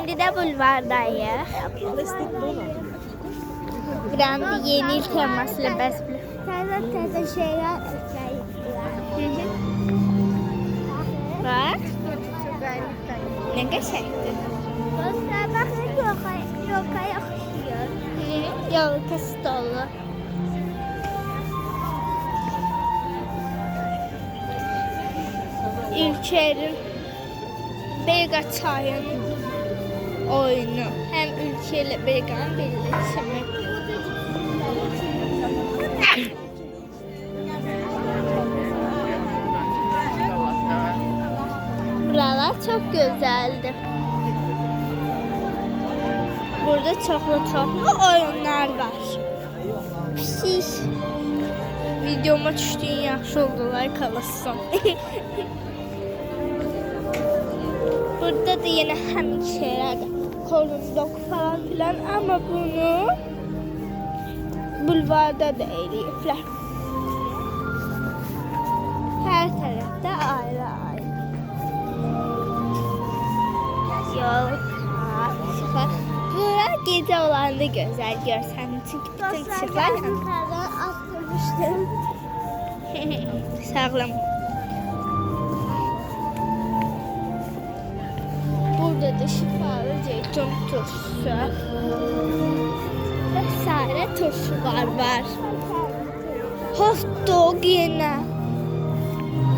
Şimdi de bulvardayıq. Buranın bir yeni il temasıyla bəsbili. Təzə şeylər ekləyibdilər. Bak. Ne qəşəngdir. Dostlar, baxın, yoka yaxşıyır. Yolka stolu. Ülkenin Beyga çayın oyunu. Hem ülkeyle Beyga'nın birleşimi. Buralar çok güzeldi. Burada çoklu oyunlar var. Pis. Videoma düştüğün yaxşı oldular kalasın. Burada da yine həmin şeyler korunduk falan filan ama bunu bulvarda da eləyiblər. Her tarafta ayrı ayrı. Yol, sıfır. Bura gece olanda güzel görsen çünkü bütün Dostlar, ışıklar yanıyor. yukarıdan attırmışdım. Sağlam. Burada da şifalı zeytin turşusu vesaire turşular var. Hot dog yine.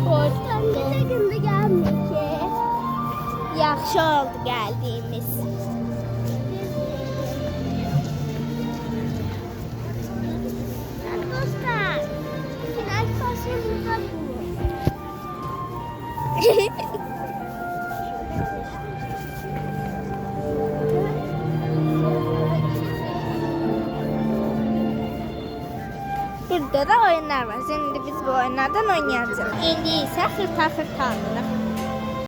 Hot Sen dog. bize günde gelmiyor ki. Yaxşı oldu geldiğimiz. Dostlar, final başımızda bu. Burada da oyunlar var. Şimdi biz bu oyunlardan oynayacağız. İndi ise hırta hırta alırıq.